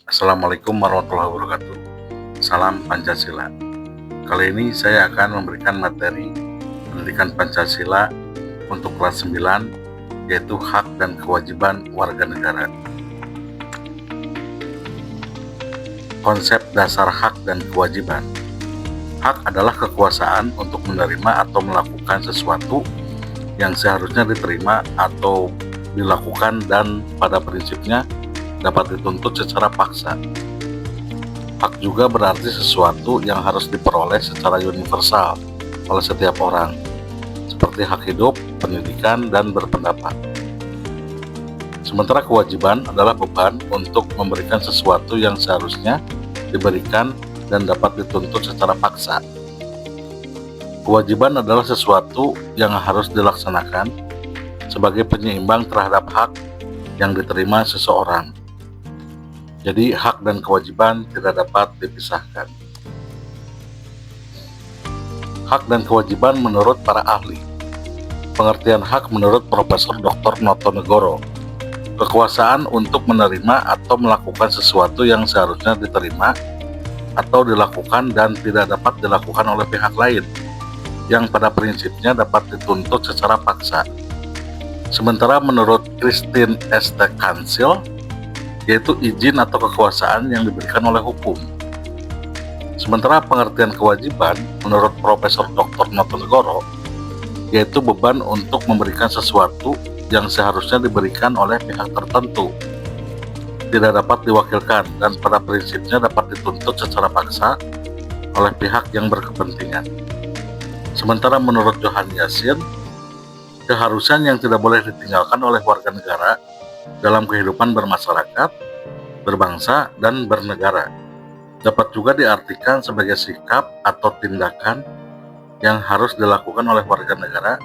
Assalamualaikum warahmatullahi wabarakatuh. Salam Pancasila. Kali ini saya akan memberikan materi pendidikan Pancasila untuk kelas 9, yaitu hak dan kewajiban warga negara. Konsep dasar hak dan kewajiban. Hak adalah kekuasaan untuk menerima atau melakukan sesuatu yang seharusnya diterima atau dilakukan dan pada prinsipnya dapat dituntut secara paksa. Hak juga berarti sesuatu yang harus diperoleh secara universal oleh setiap orang, seperti hak hidup, pendidikan, dan berpendapat. Sementara kewajiban adalah beban untuk memberikan sesuatu yang seharusnya diberikan dan dapat dituntut secara paksa. Kewajiban adalah sesuatu yang harus dilaksanakan sebagai penyeimbang terhadap hak yang diterima seseorang. Jadi hak dan kewajiban tidak dapat dipisahkan. Hak dan kewajiban menurut para ahli. Pengertian hak menurut Profesor Dr. Noto Negoro. Kekuasaan untuk menerima atau melakukan sesuatu yang seharusnya diterima atau dilakukan dan tidak dapat dilakukan oleh pihak lain, yang pada prinsipnya dapat dituntut secara paksa. Sementara menurut Christine St. Council, yaitu izin atau kekuasaan yang diberikan oleh hukum. Sementara pengertian kewajiban menurut Profesor Dr. Noto Negoro, yaitu beban untuk memberikan sesuatu yang seharusnya diberikan oleh pihak tertentu, tidak dapat diwakilkan dan pada prinsipnya dapat dituntut secara paksa oleh pihak yang berkepentingan. Sementara menurut Johan Yassin, keharusan yang tidak boleh ditinggalkan oleh warga negara dalam kehidupan bermasyarakat, berbangsa, dan bernegara dapat juga diartikan sebagai sikap atau tindakan yang harus dilakukan oleh warga negara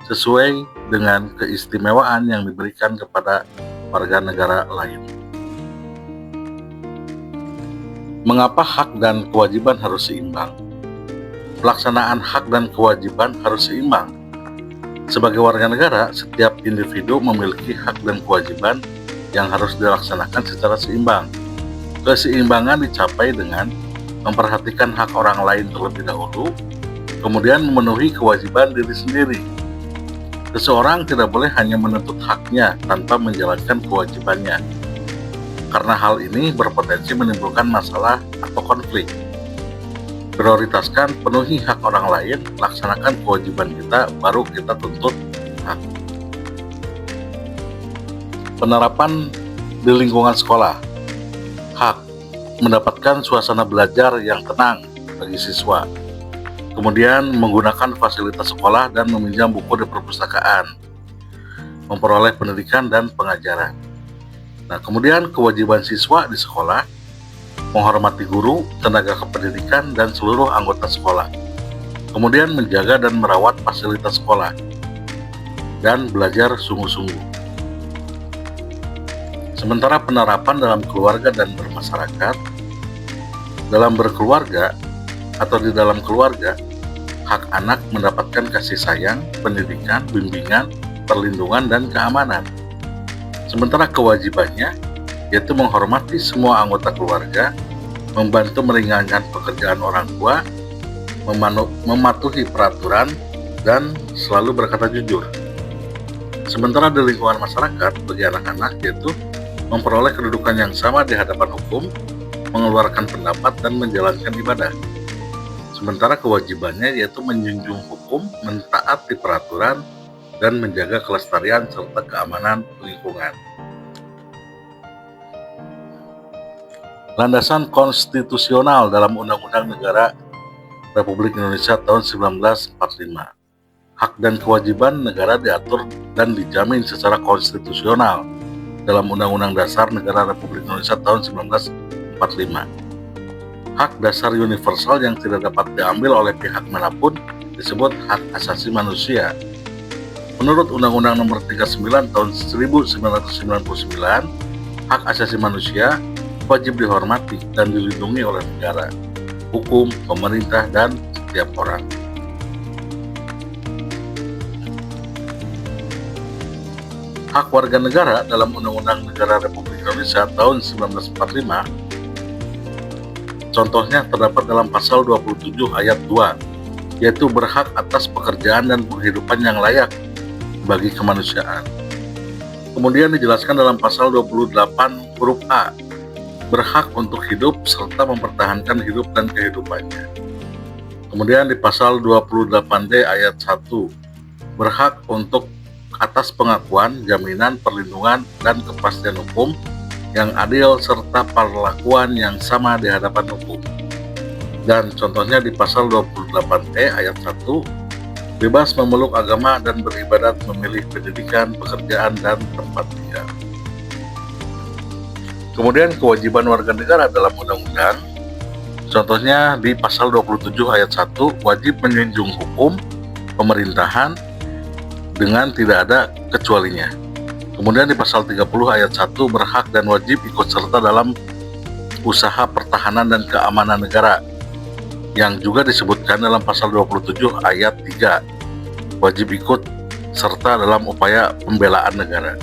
sesuai dengan keistimewaan yang diberikan kepada warga negara lain. Mengapa hak dan kewajiban harus seimbang? Pelaksanaan hak dan kewajiban harus seimbang. Sebagai warga negara, setiap individu memiliki hak dan kewajiban yang harus dilaksanakan secara seimbang. Keseimbangan dicapai dengan memperhatikan hak orang lain terlebih dahulu, kemudian memenuhi kewajiban diri sendiri. Seseorang tidak boleh hanya menuntut haknya tanpa menjalankan kewajibannya, karena hal ini berpotensi menimbulkan masalah atau konflik. Prioritaskan penuhi hak orang lain, laksanakan kewajiban kita, baru kita tuntut hak. Penerapan di lingkungan sekolah. Hak mendapatkan suasana belajar yang tenang bagi siswa. Kemudian menggunakan fasilitas sekolah dan meminjam buku di perpustakaan. Memperoleh pendidikan dan pengajaran. Nah, kemudian kewajiban siswa di sekolah menghormati guru, tenaga kependidikan, dan seluruh anggota sekolah. Kemudian menjaga dan merawat fasilitas sekolah dan belajar sungguh-sungguh. Sementara penerapan dalam keluarga dan bermasyarakat, dalam berkeluarga atau di dalam keluarga, hak anak mendapatkan kasih sayang, pendidikan, bimbingan, perlindungan, dan keamanan. Sementara kewajibannya yaitu menghormati semua anggota keluarga, membantu meringankan pekerjaan orang tua, mematuhi peraturan, dan selalu berkata jujur. Sementara di lingkungan masyarakat, bagi anak-anak yaitu memperoleh kedudukan yang sama di hadapan hukum, mengeluarkan pendapat, dan menjalankan ibadah. Sementara kewajibannya yaitu menjunjung hukum, mentaati peraturan, dan menjaga kelestarian serta keamanan lingkungan. Landasan konstitusional dalam Undang-Undang Negara Republik Indonesia tahun 1945. Hak dan kewajiban negara diatur dan dijamin secara konstitusional dalam Undang-Undang Dasar Negara Republik Indonesia tahun 1945. Hak dasar universal yang tidak dapat diambil oleh pihak manapun disebut hak asasi manusia. Menurut Undang-Undang Nomor 39 tahun 1999, hak asasi manusia wajib dihormati dan dilindungi oleh negara, hukum, pemerintah, dan setiap orang. Hak warga negara dalam Undang-Undang Negara Republik Indonesia tahun 1945 Contohnya terdapat dalam pasal 27 ayat 2, yaitu berhak atas pekerjaan dan penghidupan yang layak bagi kemanusiaan. Kemudian dijelaskan dalam pasal 28 huruf A, berhak untuk hidup serta mempertahankan hidup dan kehidupannya. Kemudian di pasal 28D ayat 1, berhak untuk atas pengakuan, jaminan, perlindungan, dan kepastian hukum yang adil serta perlakuan yang sama di hadapan hukum. Dan contohnya di pasal 28E ayat 1, bebas memeluk agama dan beribadat, memilih pendidikan, pekerjaan, dan tempat tinggal. Kemudian kewajiban warga negara dalam undang-undang, contohnya di pasal 27 ayat 1, wajib menjunjung hukum pemerintahan dengan tidak ada kecualinya. Kemudian di pasal 30 ayat 1, berhak dan wajib ikut serta dalam usaha pertahanan dan keamanan negara, yang juga disebutkan dalam pasal 27 ayat 3, wajib ikut serta dalam upaya pembelaan negara.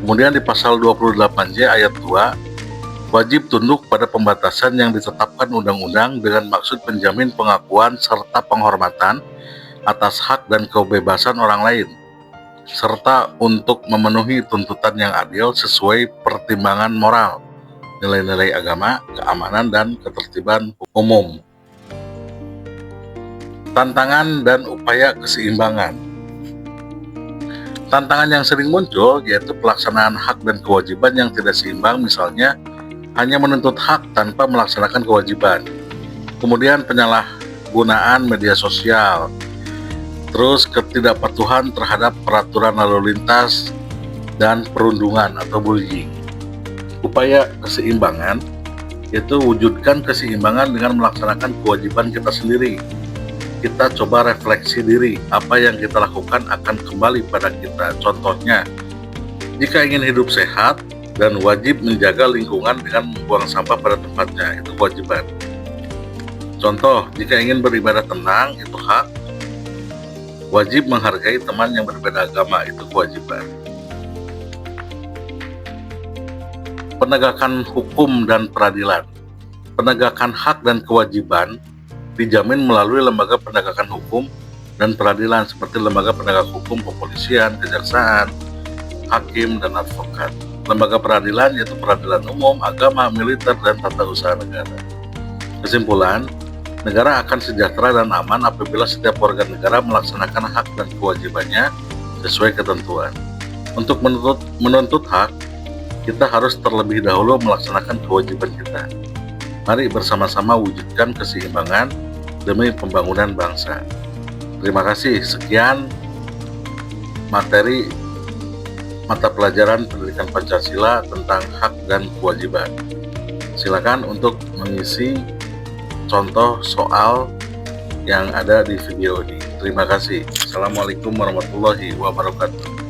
Kemudian di pasal 28J ayat 2, wajib tunduk pada pembatasan yang ditetapkan undang-undang dengan maksud menjamin pengakuan serta penghormatan atas hak dan kebebasan orang lain, serta untuk memenuhi tuntutan yang adil sesuai pertimbangan moral, nilai-nilai agama, keamanan, dan ketertiban umum. Tantangan dan upaya keseimbangan. Tantangan yang sering muncul yaitu pelaksanaan hak dan kewajiban yang tidak seimbang, misalnya hanya menuntut hak tanpa melaksanakan kewajiban. Kemudian penyalahgunaan media sosial, terus ketidakpatuhan terhadap peraturan lalu lintas, dan perundungan atau bullying. Upaya keseimbangan yaitu wujudkan keseimbangan dengan melaksanakan kewajiban kita sendiri. Kita coba refleksi diri, apa yang kita lakukan akan kembali pada kita. Contohnya, jika ingin hidup sehat dan wajib menjaga lingkungan dengan membuang sampah pada tempatnya, itu kewajiban. Contoh, jika ingin beribadah tenang, itu hak. Wajib menghargai teman yang berbeda agama, itu kewajiban. Penegakan hukum dan peradilan. Penegakan hak dan kewajiban dijamin melalui lembaga penegakan hukum dan peradilan seperti lembaga penegak hukum, kepolisian, kejaksaan, hakim, dan advokat. Lembaga peradilan yaitu peradilan umum, agama, militer, dan tata usaha negara. Kesimpulan, negara akan sejahtera dan aman apabila setiap warga negara melaksanakan hak dan kewajibannya sesuai ketentuan. Untuk menuntut hak, kita harus terlebih dahulu melaksanakan kewajiban kita. Mari bersama-sama wujudkan keseimbangan demi pembangunan bangsa. Terima kasih. Sekian materi mata pelajaran pendidikan Pancasila tentang hak dan kewajiban. Silakan untuk mengisi contoh soal yang ada di video ini. Terima kasih. Assalamualaikum warahmatullahi wabarakatuh.